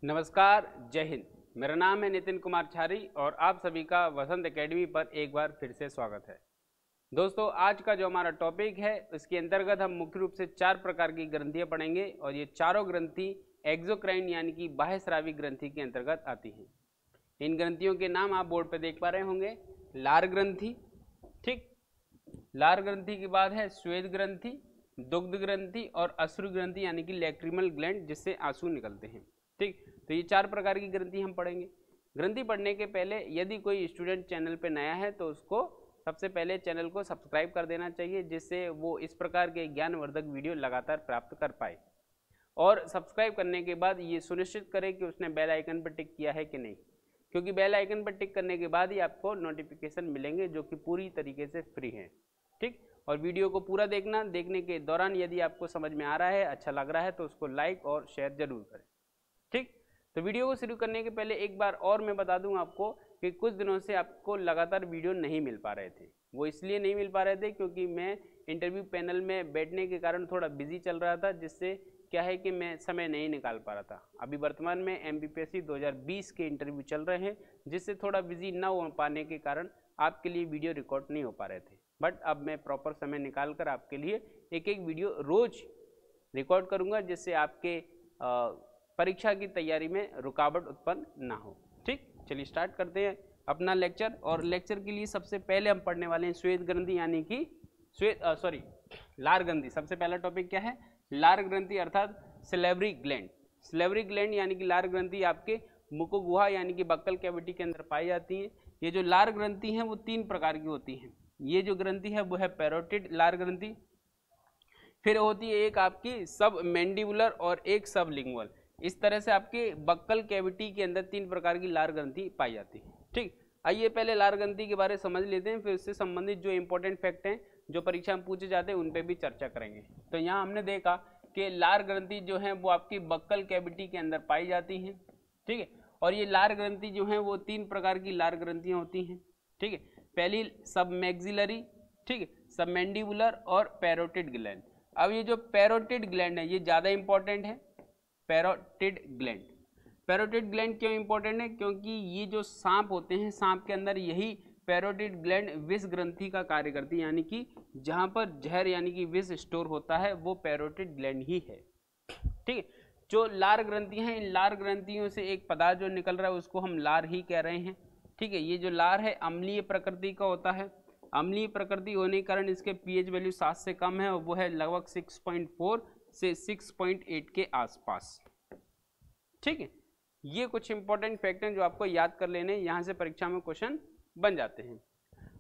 नमस्कार, जय हिंद। मेरा नाम है नितिन कुमार छारी और आप सभी का वसंत एकेडमी पर एक बार फिर से स्वागत है। दोस्तों, आज का जो हमारा टॉपिक है उसके अंतर्गत हम मुख्य रूप से 4 प्रकार की ग्रंथियां पढ़ेंगे और ये चारों ग्रंथि एक्सोक्राइन यानी कि बाह्यस्रावी ग्रंथि के अंतर्गत आती हैं। इन ग्रंथियों के नाम आप बोर्ड पर देख पा रहे होंगे। लार ग्रंथि, ठीक, लार ग्रंथि के बाद है श्वेत ग्रंथि, दुग्ध ग्रंथि और अश्रु ग्रंथि यानी कि लैक्रिमल ग्लैंड जिससे आंसू निकलते हैं। ठीक, तो ये 4 प्रकार की ग्रंथि हम पढ़ेंगे। ग्रंथि पढ़ने के पहले यदि कोई स्टूडेंट चैनल पे नया है तो उसको सबसे पहले चैनल को सब्सक्राइब कर देना चाहिए, जिससे वो इस प्रकार के ज्ञानवर्धक वीडियो लगातार प्राप्त कर पाए। और सब्सक्राइब करने के बाद ये सुनिश्चित करें कि उसने बेल आइकन पर टिक किया है कि नहीं, क्योंकि बेल आइकन पर टिक करने के बाद ही आपको नोटिफिकेशन मिलेंगे जो कि पूरी तरीके से फ्री हैं। ठीक, और वीडियो को पूरा देखना। देखने के दौरान यदि आपको समझ में आ रहा है, अच्छा लग रहा है तो उसको लाइक और शेयर जरूर करें। ठीक, तो वीडियो को शुरू करने के पहले एक बार और मैं बता दूं आपको कि कुछ दिनों से आपको लगातार वीडियो नहीं मिल पा रहे थे। वो इसलिए नहीं मिल पा रहे थे क्योंकि मैं इंटरव्यू पैनल में बैठने के कारण थोड़ा बिजी चल रहा था, जिससे क्या है कि मैं समय नहीं निकाल पा रहा था। अभी वर्तमान में MPPSC 2020 के इंटरव्यू चल रहे हैं, जिससे थोड़ा बिजी ना हो पाने के कारण आपके लिए वीडियो रिकॉर्ड नहीं हो पा रहे थे। बट अब मैं प्रॉपर समय निकाल कर आपके लिए एक एक वीडियो रोज रिकॉर्ड करूँगा, जिससे आपके परीक्षा की तैयारी में रुकावट उत्पन्न ना हो। ठीक, चलिए स्टार्ट करते हैं अपना लेक्चर। और लेक्चर के लिए सबसे पहले हम पढ़ने वाले हैं श्वेत ग्रंथि यानी कि लार ग्रंथि। सबसे पहला टॉपिक क्या है? लार ग्रंथि अर्थात सिलेवरी ग्लैंड। सिलेवरी ग्लैंड यानी कि लार ग्रंथि आपके मुखगुहा यानी कि बक्कल कैविटी के अंदर पाई जाती है। ये जो लार ग्रंथि हैं वो 3 प्रकार की होती हैं। ये जो ग्रंथि है वो है पैरोटिड लार ग्रंथि, फिर होती है एक आपकी सब मैंडिबुलर और एक सब लिंगुअल। इस तरह से आपके बक्कल कैविटी के अंदर 3 प्रकार की लार ग्रंथि पाई जाती है। ठीक, आइए पहले लार ग्रंथि के बारे में समझ लेते हैं, फिर उससे संबंधित जो इंपॉर्टेंट फैक्ट हैं जो परीक्षा में पूछे जाते हैं उन पे भी चर्चा करेंगे। तो यहाँ हमने देखा कि लार ग्रंथि जो है वो आपकी बक्कल कैविटी के अंदर पाई जाती है। ठीक है, और ये लार ग्रंथि जो है वो 3 प्रकार की लार ग्रंथियाँ होती हैं। ठीक है, पहली सब मैक्सिलरी, ठीक है, सब मैंडिबुलर और पैरोटिड ग्लैंड। अब ये जो पैरोटिड ग्लैंड है ये ज़्यादा इंपॉर्टेंट है। पैरोटिड ग्लैंड, पैरोटिड ग्लैंड क्यों इंपॉर्टेंट है? क्योंकि ये जो सांप होते हैं, सांप के अंदर यही पैरोटिड ग्लैंड विष ग्रंथि का कार्य करती है, यानी कि जहां पर जहर यानी कि विष स्टोर होता है वो पैरोटिड ग्लैंड ही है। ठीक है, जो लार ग्रंथि हैं, इन लार ग्रंथियों से एक पदार्थ जो निकल रहा है उसको हम लार ही कह रहे हैं। ठीक है, ये जो लार है अम्लीय प्रकृति का होता है। अम्लीय प्रकृति होने के कारण इसके pH वैल्यू 7 से कम है और वो है लगभग 6.4 से 6.8 के आसपास। ठीक है, ये कुछ इंपॉर्टेंट फैक्ट हैं जो आपको याद कर लेने, यहाँ से परीक्षा में क्वेश्चन बन जाते हैं।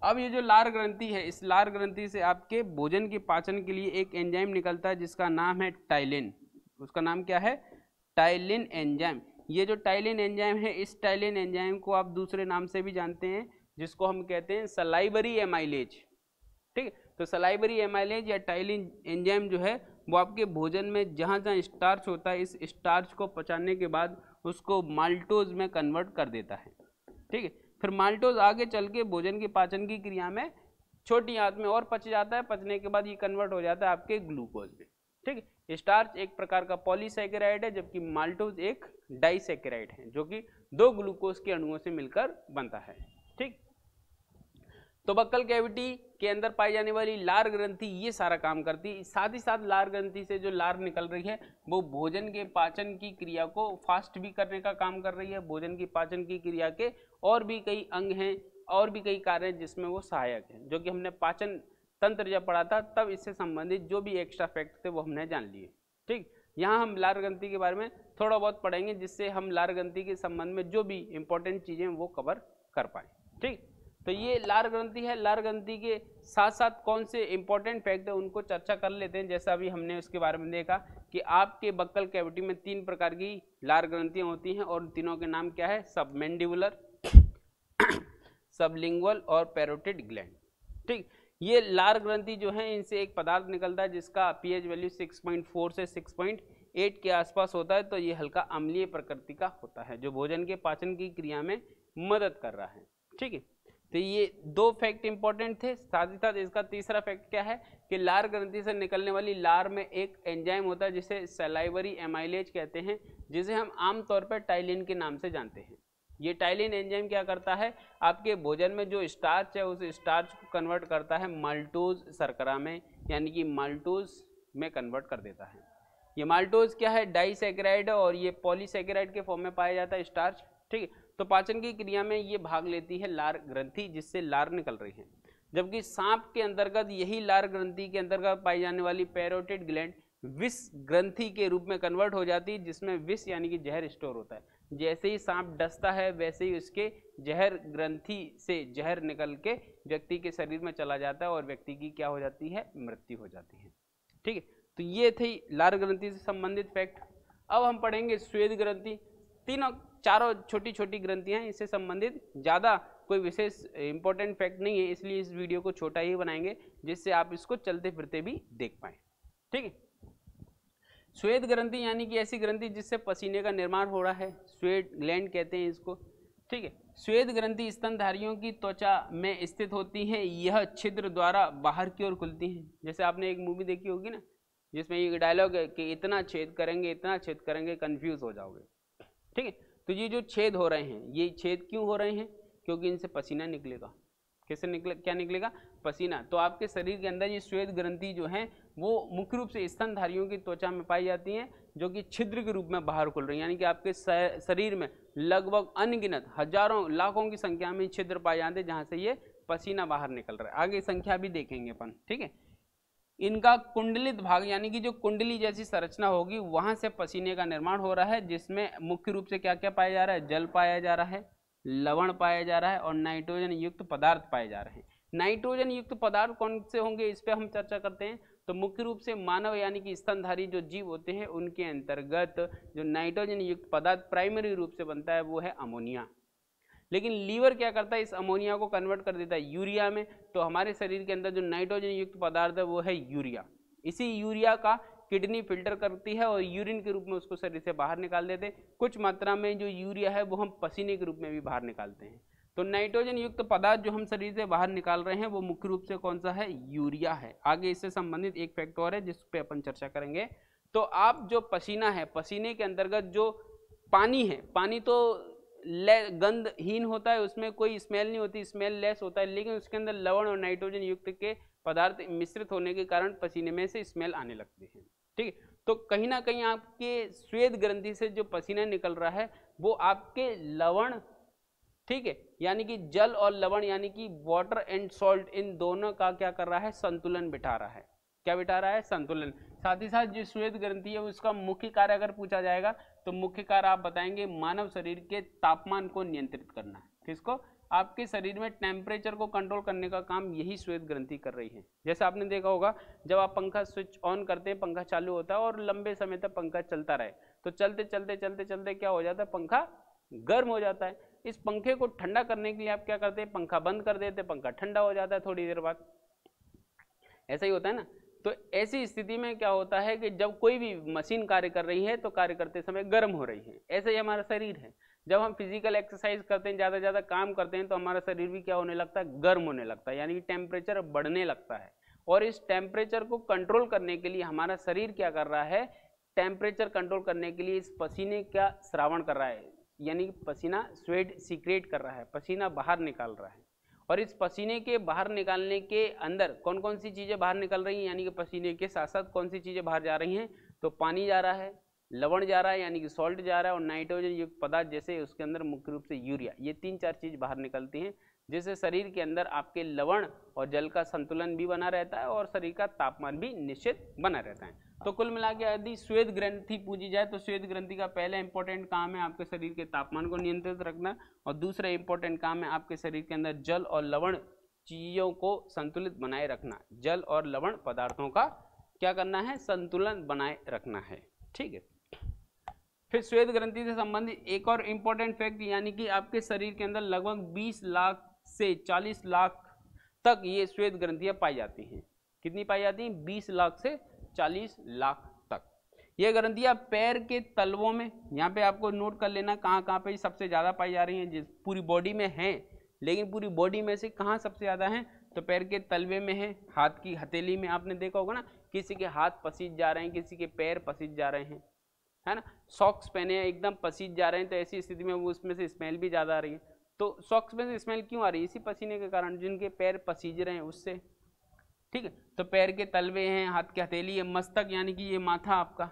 अब ये जो लार ग्रंथि है, इस लार ग्रंथि से आपके भोजन के पाचन के लिए एक एंजाइम निकलता है जिसका नाम है टाइलिन। उसका नाम क्या है? Ptyalin enzyme. ये जो टाइलिन एंजाइम है, इस टाइलिन एंजाइम को आप दूसरे नाम से भी जानते हैं, जिसको हम कहते हैं सलाइवरी एमाइलेज। ठीक है, तो सलाइवरी एमाइलेज या टाइलिन एंजाइम जो है वो आपके भोजन में जहाँ जहाँ स्टार्च होता है, इस स्टार्च को पचाने के बाद उसको माल्टोज में कन्वर्ट कर देता है। ठीक है, फिर माल्टोज आगे चल के भोजन के पाचन की क्रिया में छोटी आंत में और पच जाता है। पचने के बाद ये कन्वर्ट हो जाता है आपके ग्लूकोज में। ठीक है, स्टार्च एक प्रकार का पॉलीसैकेराइड है, जबकि माल्टोज एक डाइसैकेराइड है जो कि 2 ग्लूकोज के अणुओं से मिलकर बनता है। ठीक, तो बक्कल कैविटी के अंदर पाई जाने वाली लार ग्रंथि ये सारा काम करती है। साथ ही साथ लार ग्रंथि से जो लार निकल रही है वो भोजन के पाचन की क्रिया को फास्ट भी करने का काम कर रही है। भोजन की पाचन की क्रिया के और भी कई अंग हैं और भी कई कार्य हैं जिसमें वो सहायक हैं, जो कि हमने पाचन तंत्र जब पढ़ा था तब इससे संबंधित जो भी एक्स्ट्रा फैक्ट थे वो हमने जान लिए। ठीक, यहाँ हम लार ग्रंथि के बारे में थोड़ा बहुत पढ़ेंगे, जिससे हम लार ग्रंथि के संबंध में जो भी इंपॉर्टेंट चीज़ें वो कवर कर पाए। ठीक, तो ये लार ग्रंथि है। लार ग्रंथि के साथ साथ कौन से इंपॉर्टेंट फैक्ट है उनको चर्चा कर लेते हैं। जैसा अभी हमने उसके बारे में देखा कि आपके बक्कल कैविटी में 3 प्रकार की लार ग्रंथियां होती हैं और तीनों के नाम क्या है? सब मैंडिबुलर, सबलिंगुअल और पैरोटिड ग्लैंड। ठीक, ये लार ग्रंथि जो है इनसे एक पदार्थ निकलता है जिसका pH वैल्यू 6.4 से 6.8 के आसपास होता है। तो ये हल्का अम्लीय प्रकृति का होता है जो भोजन के पाचन की क्रिया में मदद कर रहा है। ठीक है, तो ये दो फैक्ट इंपॉर्टेंट थे। साथ ही साथ इसका तीसरा फैक्ट क्या है कि लार ग्रंथि से निकलने वाली लार में एक एंजाइम होता है जिसे सलाइवरी एमाइलेज कहते हैं, जिसे हम आमतौर पर टाइलिन के नाम से जानते हैं। ये टाइलिन एंजाइम क्या करता है, आपके भोजन में जो स्टार्च है उस स्टार्च को कन्वर्ट करता है माल्टोज शर्करा में, यानी कि माल्टोज में कन्वर्ट कर देता है। ये माल्टोज क्या है, डाइसैकेराइड है और ये पॉलीसैकेराइड के फॉर्म में पाया जाता है स्टार्च। ठीक है, तो पाचन की क्रिया में ये भाग लेती है लार ग्रंथि, जिससे लार निकल रही है। जबकि सांप के अंतर्गत यही लार ग्रंथि के अंतर्गत पाई जाने वाली पैरोटिड ग्लैंड विष ग्रंथि के रूप में कन्वर्ट हो जाती है, जिसमें विष यानी कि जहर स्टोर होता है। जैसे ही सांप डसता है वैसे ही उसके जहर ग्रंथि से जहर निकल के व्यक्ति के शरीर में चला जाता है और व्यक्ति की क्या हो जाती है, मृत्यु हो जाती है। ठीक है, तो ये थी लार ग्रंथि से संबंधित फैक्ट। अब हम पढ़ेंगे श्वेत ग्रंथि। तीनों चारों छोटी छोटी ग्रंथियां, इससे संबंधित ज़्यादा कोई विशेष इंपॉर्टेंट फैक्ट नहीं है, इसलिए इस वीडियो को छोटा ही बनाएंगे जिससे आप इसको चलते फिरते भी देख पाएँ। ठीक है, श्वेत ग्रंथि यानी कि ऐसी ग्रंथि जिससे पसीने का निर्माण हो रहा है, श्वेत ग्लैंड कहते हैं इसको। ठीक है, श्वेत ग्रंथि स्तनधारियों की त्वचा में स्थित होती हैं। यह छिद्र द्वारा बाहर की ओर खुलती हैं। जैसे आपने एक मूवी देखी होगी ना, जिसमें ये डायलॉग है कि इतना छेद करेंगे, इतना छेद करेंगे, कंफ्यूज हो जाओगे। ठीक है, तो ये जो छेद हो रहे हैं, ये छेद क्यों हो रहे हैं, क्योंकि इनसे पसीना निकलेगा। कैसे निकले, क्या निकलेगा, पसीना। तो आपके शरीर के अंदर ये श्वेत ग्रंथि जो है वो मुख्य रूप से स्तनधारियों की त्वचा में पाई जाती हैं, जो कि छिद्र के रूप में बाहर खुल रही है। यानी कि आपके शरीर में लगभग अनगिनत हजारों लाखों की संख्या में छिद्र पाए जाते हैं जहां से ये पसीना बाहर निकल रहा है। आगे संख्या भी देखेंगे अपन। ठीक है, इनका कुंडलित भाग यानी कि जो कुंडली जैसी संरचना होगी वहां से पसीने का निर्माण हो रहा है, जिसमें मुख्य रूप से क्या क्या पाया जा रहा है, जल पाया जा रहा है, लवण पाया जा रहा है और नाइट्रोजन युक्त पदार्थ पाए जा रहे हैं। नाइट्रोजन युक्त पदार्थ कौन से होंगे, इस पर हम चर्चा करते हैं। तो मुख्य रूप से मानव यानी कि स्तनधारी जो जीव होते हैं उनके अंतर्गत जो नाइट्रोजन युक्त पदार्थ प्राइमरी रूप से बनता है वो है अमोनिया। लेकिन लीवर क्या करता है, इस अमोनिया को कन्वर्ट कर देता है यूरिया में। तो हमारे शरीर के अंदर जो नाइट्रोजन युक्त पदार्थ है वो है यूरिया। इसी यूरिया का किडनी फिल्टर करती है और यूरिन के रूप में उसको शरीर से बाहर निकाल देते हैं। कुछ मात्रा में जो यूरिया है वो हम पसीने के रूप में भी बाहर निकालते हैं। तो नाइट्रोजन युक्त पदार्थ जो हम शरीर से बाहर निकाल रहे हैं वो मुख्य रूप से कौन सा है, यूरिया है। आगे इससे संबंधित एक फैक्ट और है जिस पे अपन चर्चा करेंगे। तो आप जो पसीना है, पसीने के अंतर्गत जो पानी है, पानी तो गंधहीन होता है, उसमें कोई स्मेल नहीं होती, स्मेल लेस होता है, लेकिन उसके अंदर लवण और नाइट्रोजन युक्त के पदार्थ मिश्रित होने के कारण पसीने में से स्मेल आने लगती है। ठीक है, तो कहीं ना कहीं आपके श्वेत ग्रंथि से जो पसीना निकल रहा है वो आपके लवण, ठीक है, यानी कि जल और लवण यानी कि वाटर एंड सॉल्ट, इन दोनों का क्या कर रहा है, संतुलन बिठा रहा है। क्या बिठा रहा है, संतुलन। साथ ही साथ जो श्वेत ग्रंथि है उसका मुख्य कार्य अगर पूछा जाएगा तो मुख्य कार्य आप बताएंगे मानव शरीर के तापमान को नियंत्रित करना है। किसको, आपके शरीर में टेम्परेचर को कंट्रोल करने का काम यही श्वेत ग्रंथि कर रही है। जैसे आपने देखा होगा जब आप पंखा स्विच ऑन करते हैं, पंखा चालू होता है और लंबे समय तक पंखा चलता रहे तो चलते चलते चलते चलते क्या हो जाता है, पंखा गर्म हो जाता है। इस पंखे को ठंडा करने के लिए आप क्या करते हैं, पंखा बंद कर देते हैं, पंखा ठंडा हो जाता है थोड़ी देर बाद। ऐसा ही होता है ना। तो ऐसी स्थिति में क्या होता है कि जब कोई भी मशीन कार्य कर रही है तो कार्य करते समय गर्म हो रही है। ऐसे ही हमारा शरीर है, जब हम फिजिकल एक्सरसाइज करते हैं, ज़्यादा से ज़्यादा काम करते हैं तो हमारा शरीर भी क्या होने लगता है, गर्म होने लगता है, यानी कि टेम्परेचर बढ़ने लगता है। और इस टेम्परेचर को कंट्रोल करने के लिए हमारा शरीर क्या कर रहा है, टेम्परेचर कंट्रोल करने के लिए इस पसीने का श्रावण कर रहा है, यानी कि पसीना स्वेट सीक्रेट कर रहा है, पसीना बाहर निकाल रहा है। और इस पसीने के बाहर निकालने के अंदर कौन कौन सी चीज़ें बाहर निकल रही हैं, यानी कि पसीने के साथ साथ कौन सी चीज़ें बाहर जा रही हैं, तो पानी जा रहा है, लवण जा रहा है यानी कि सॉल्ट जा रहा है, और नाइट्रोजन युक्त पदार्थ जैसे उसके अंदर मुख्य रूप से यूरिया, ये 3-4 चीज़ बाहर निकलती हैं, जिससे शरीर के अंदर आपके लवण और जल का संतुलन भी बना रहता है और शरीर का तापमान भी निश्चित बना रहता है। तो कुल मिला के यदि श्वेत ग्रंथि पूछी जाए तो श्वेत ग्रंथि का पहला इंपॉर्टेंट काम है आपके शरीर के तापमान को नियंत्रित रखना, और दूसरा इंपॉर्टेंट काम है आपके शरीर के अंदर जल और लवण चीज़ों को संतुलित बनाए रखना। जल और लवण पदार्थों का क्या करना है, संतुलन बनाए रखना है। ठीक है, फिर श्वेत ग्रंथि से संबंधित एक और इम्पोर्टेंट फैक्ट, यानी कि आपके शरीर के अंदर लगभग 20 लाख से 40 लाख तक ये श्वेत ग्रंथियां पाई जाती हैं। कितनी पाई जाती हैं, 20 लाख से 40 लाख तक। ये ग्रंथियां पैर के तलवों में, यहाँ पे आपको नोट कर लेना कहाँ कहाँ पे सबसे ज़्यादा पाई जा रही हैं, जिस पूरी बॉडी में हैं लेकिन पूरी बॉडी में से कहाँ सबसे ज़्यादा है, तो पैर के तलवे में है, हाथ की हथेली में। आपने देखा होगा ना, किसी के हाथ पसीज जा रहे हैं, किसी के पैर पसीज जा रहे हैं, है ना। सॉक्स पहने हैं, एकदम पसीज जा रहे हैं, तो ऐसी स्थिति में वो उसमें से स्मेल भी ज़्यादा आ रही है। तो सॉक्स में से स्मेल क्यों आ रही है, इसी पसीने के कारण, जिनके पैर पसीज रहे हैं उससे, ठीक है। तो पैर के तलवे हैं, हाथ की हथेली है, मस्तक यानी कि ये माथा आपका,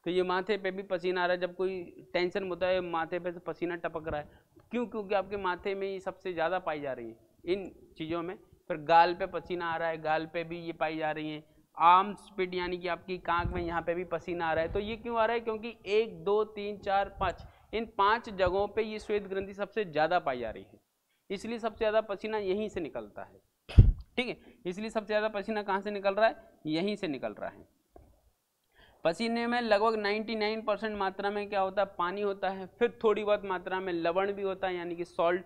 तो ये माथे पे भी पसीना आ रहा है। जब कोई टेंशन होता है माथे पे से पसीना टपक रहा है, क्यों, क्योंकि आपके माथे में ये सबसे ज़्यादा पाई जा रही है इन चीज़ों में। फिर गाल पे पसीना आ रहा है, गाल पे भी ये पाई जा रही हैं। आर्म्स पिट यानी कि आपकी कांख में, यहाँ पे भी पसीना आ रहा है। तो ये क्यों आ रहा है, क्योंकि 1 2 3 4 5 इन 5 जगहों पे ये श्वेत ग्रंथि सबसे ज़्यादा पाई जा रही है, इसलिए सबसे ज़्यादा पसीना यहीं से निकलता है, ठीक है। इसलिए सबसे ज़्यादा पसीना कहाँ से निकल रहा है, यहीं से निकल रहा है। पसीने में लगभग 99% मात्रा में क्या होता है, पानी होता है। फिर थोड़ी बहुत मात्रा में लवण भी होता है यानी कि सॉल्ट,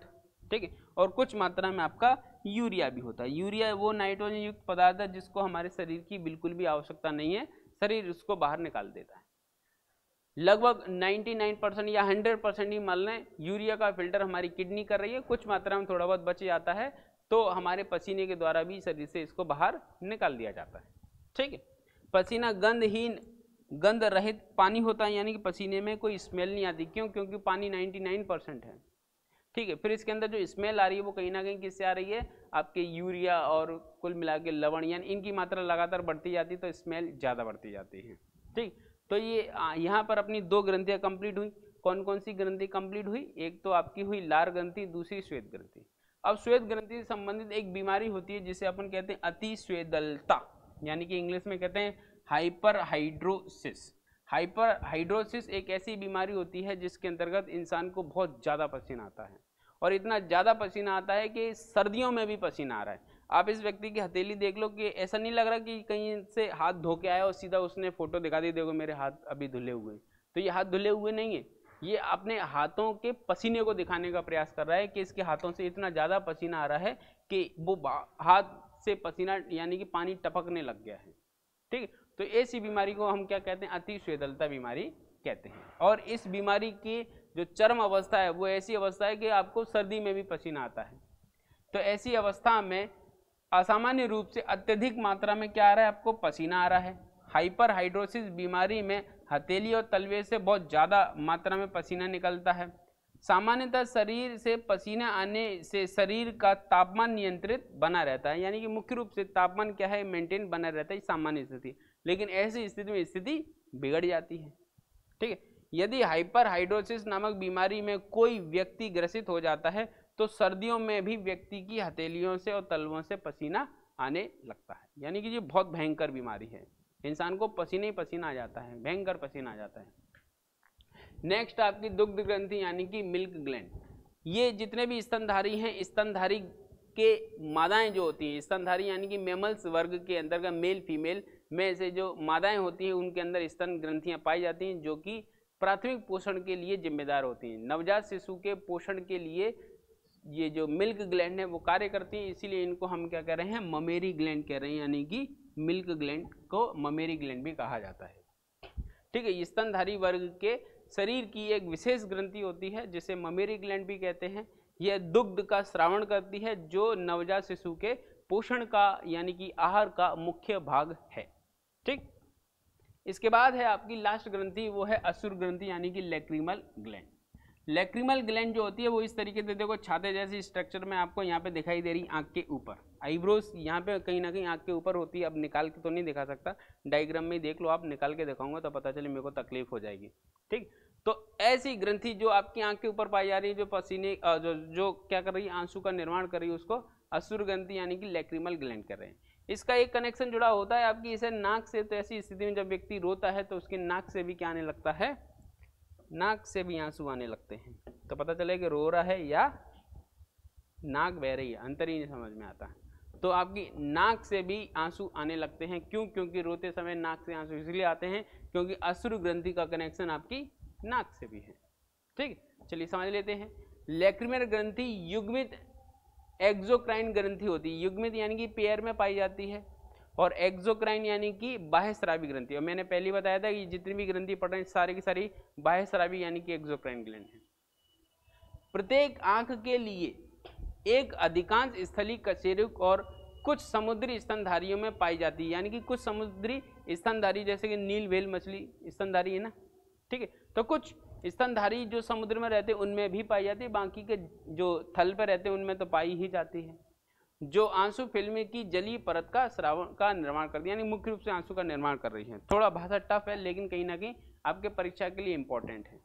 ठीक है। और कुछ मात्रा में आपका यूरिया भी होता है। यूरिया वो नाइट्रोजन युक्त पदार्थ है जिसको हमारे शरीर की बिल्कुल भी आवश्यकता नहीं है, शरीर उसको बाहर निकाल देता है। लगभग 99% या 100% ही मान लें, यूरिया का फिल्टर हमारी किडनी कर रही है, कुछ मात्रा में थोड़ा बहुत बच जाता है तो हमारे पसीने के द्वारा भी शरीर से इसको बाहर निकाल दिया जाता है, ठीक है। पसीना गंधहीन, गंध रहित पानी होता है, यानी कि पसीने में कोई स्मेल नहीं आती। क्यों, क्योंकि पानी 99% है, ठीक है। फिर इसके अंदर जो स्मेल आ रही है वो कहीं ना कहीं किससे आ रही है, आपके यूरिया और कुल मिला के लवण, यानी इनकी मात्रा लगातार बढ़ती जाती है तो स्मेल ज़्यादा बढ़ती जाती है, ठीक। तो ये यहाँ पर अपनी 2 ग्रंथियाँ कंप्लीट हुई। कौन कौन सी ग्रंथि कंप्लीट हुई, एक तो आपकी हुई लार ग्रंथि, दूसरी श्वेत ग्रंथि। अब श्वेत ग्रंथि से संबंधित एक बीमारी होती है जिसे अपन कहते हैं अतिस्वेदलता, यानी कि इंग्लिश में कहते हैं हाइपरहाइड्रोसिस। हाइपरहाइड्रोसिस एक ऐसी बीमारी होती है जिसके अंतर्गत इंसान को बहुत ज़्यादा पसीना आता है, और इतना ज़्यादा पसीना आता है कि सर्दियों में भी पसीना आ रहा है। आप इस व्यक्ति की हथेली देख लो कि ऐसा नहीं लग रहा कि कहीं से हाथ धो के आया और सीधा उसने फोटो दिखा दी, देखो मेरे हाथ अभी धुले हुए, तो ये हाथ धुले हुए नहीं है, ये अपने हाथों के पसीने को दिखाने का प्रयास कर रहा है कि इसके हाथों से इतना ज़्यादा पसीना आ रहा है कि वो हाथ से पसीना यानी कि पानी टपकने लग गया है, ठीक है। तो ऐसी बीमारी को हम क्या कहते हैं, अतिस्वेदलता बीमारी कहते हैं। और इस बीमारी की जो चरम अवस्था है वो ऐसी अवस्था है कि आपको सर्दी में भी पसीना आता है। तो ऐसी अवस्था में असामान्य रूप से अत्यधिक मात्रा में क्या आ रहा है, आपको पसीना आ रहा है। हाइपरहाइड्रोसिस बीमारी में हथेली और तलवे से बहुत ज़्यादा मात्रा में पसीना निकलता है। सामान्यतः शरीर से पसीना आने से शरीर का तापमान नियंत्रित बना रहता है, यानी कि मुख्य रूप से तापमान क्या है, मेंटेन बना रहता है सामान्य स्थिति। लेकिन ऐसी स्थिति में स्थिति बिगड़ जाती है, ठीक है। यदि हाइपरहाइड्रोसिस नामक बीमारी में कोई व्यक्ति ग्रसित हो जाता है तो सर्दियों में भी व्यक्ति की हथेलियों से और तलवों से पसीना आने लगता है, यानी कि ये बहुत भयंकर बीमारी है, इंसान को पसीने ही पसीना आ जाता है, भयंकर पसीना आ जाता है। नेक्स्ट आपकी दुग्ध ग्रंथि यानी कि मिल्क ग्लैंड। ये जितने भी स्तनधारी हैं, स्तनधारी के मादाएं जो होती हैं, स्तनधारी यानी कि मैमल्स वर्ग के अंतर्गत मेल फीमेल में से जो मादाएं होती हैं उनके अंदर स्तन ग्रंथियां पाई जाती हैं जो कि प्राथमिक पोषण के लिए जिम्मेदार होती हैं। नवजात शिशु के पोषण के लिए ये जो मिल्क ग्लैंड है वो कार्य करती है, इसीलिए इनको हम क्या कह रहे हैं, ममेरी ग्लैंड कह रहे हैं, यानी कि मिल्क ग्लैंड को ममेरी ग्लैंड भी कहा जाता है, ठीक है। स्तनधारी वर्ग के शरीर की एक विशेष ग्रंथि होती है जिसे ममेरी ग्लैंड भी कहते हैं। यह दुग्ध का स्रावण करती है जो नवजात शिशु के पोषण का यानी कि आहार का मुख्य भाग है, ठीक। इसके बाद है आपकी लास्ट ग्रंथि, वो है असुर ग्रंथि यानी कि लैक्रिमल ग्लैंड। लैक्रिमल ग्लैंड जो होती है वो इस तरीके से, देखो छाते जैसी स्ट्रक्चर में आपको यहाँ पे दिखाई दे रही, आँख के ऊपर आईब्रोज यहाँ पे कहीं ना कहीं आँख के ऊपर होती है। अब निकाल के तो नहीं दिखा सकता, डायग्राम में देख लो आप, निकाल के दिखाऊंगा तो पता चले मेरे को तकलीफ हो जाएगी, ठीक। तो ऐसी ग्रंथि जो आपकी आँख के ऊपर पाई जा रही है, जो पसीने जो क्या कर रही है, आंसू का निर्माण कर रही है, उसको असुर ग्रंथि यानी कि लैक्रिमल ग्लैंड कर रहे हैं। इसका एक कनेक्शन जुड़ा होता है आपकी इसे नाक से। तो ऐसी स्थिति में जब व्यक्ति रोता है तो उसके नाक से भी क्या आने लगता है, नाक से भी आंसू आने लगते हैं। तो पता चले कि रो रहा है या नाक बह रही है, अंतर ही नहीं समझ में आता। तो आपकी नाक से भी आंसू आने लगते हैं। क्यों, क्योंकि रोते समय नाक से आंसू इसलिए आते हैं क्योंकि असुर ग्रंथि का कनेक्शन आपकी नाक से भी है, ठीक। चलिए समझ लेते हैं। लैक्रिमल ग्रंथि युग्मित एक्सोक्राइन ग्रंथि होती है। युग्मित यानी कि पेयर में पाई जाती है, और एक्सोक्राइन यानी कि बाह्यस्रावी ग्रंथि। और मैंने पहले बताया था कि जितनी भी ग्रंथि पढ़ रहे हैं सारी की सारी बाह्यस्रावी यानी कि एक्सोक्राइन ग्लैंड है। प्रत्येक आंख के लिए एक अधिकांश स्थलीय कशेरुक और कुछ समुद्री स्तनधारियों में पाई जाती है। यानी कि कुछ समुद्री स्तनधारी जैसे कि नील व्हेल मछली स्तनधारी है ना, ठीक है। तो कुछ स्तनधारी जो समुद्र में रहते हैं उनमें भी पाई जाती है, बाकी के जो थल पर रहते हैं उनमें तो पाई ही जाती है। जो आंसू फिल्म की जलीय परत का श्रावण का निर्माण करती है, यानी मुख्य रूप से आंसू का निर्माण कर रही है। थोड़ा भाषा टफ है लेकिन कहीं ना कहीं आपके परीक्षा के लिए इंपॉर्टेंट है,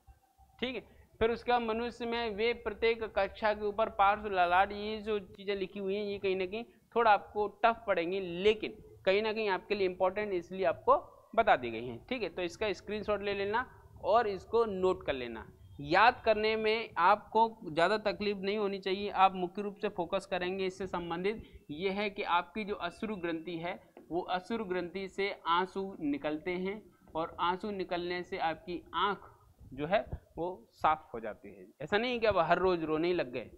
ठीक है। फिर उसके बाद मनुष्य में वे प्रत्येक कक्षा के ऊपर पार्श्व ललाट, ये जो चीज़ें लिखी हुई हैं ये कहीं ना कहीं थोड़ा आपको टफ पड़ेंगी, लेकिन कहीं ना कहीं आपके लिए इंपॉर्टेंट इसलिए आपको बता दी गई हैं, ठीक है। तो इसका स्क्रीनशॉट ले लेना और इसको नोट कर लेना। याद करने में आपको ज़्यादा तकलीफ नहीं होनी चाहिए, आप मुख्य रूप से फोकस करेंगे इससे संबंधित ये है कि आपकी जो अश्रु ग्रंथि है वो अश्रु ग्रंथि से आंसू निकलते हैं और आंसू निकलने से आपकी आँख जो है वो साफ हो जाती है। ऐसा नहीं कि अब हर रोज़ रोने ही लग गए,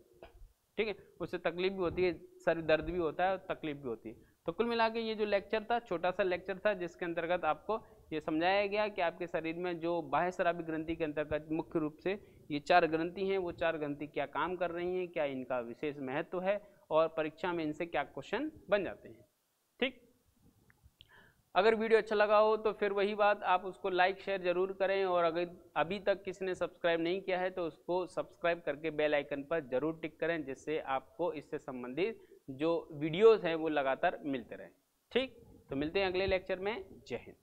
ठीक है, उससे तकलीफ भी होती है, सर दर्द भी होता है और तकलीफ भी होती है। तो कुल मिला के ये जो लेक्चर था छोटा सा लेक्चर था जिसके अंतर्गत आपको ये समझाया गया कि आपके शरीर में जो बाह्य स्रावी ग्रंथि के अंतर्गत मुख्य रूप से ये 4 ग्रंथि हैं, वो 4 ग्रंथि क्या काम कर रही हैं, क्या इनका विशेष महत्व है और परीक्षा में इनसे क्या क्वेश्चन बन जाते हैं, ठीक। अगर वीडियो अच्छा लगा हो तो फिर वही बात, आप उसको लाइक शेयर जरूर करें और अगर अभी तक किसी ने सब्सक्राइब नहीं किया है तो उसको सब्सक्राइब करके बेल आइकन पर जरूर टिक करें, जिससे आपको इससे संबंधित जो वीडियोस हैं वो लगातार मिलते रहें, ठीक। तो मिलते हैं अगले लेक्चर में। जय हिंद।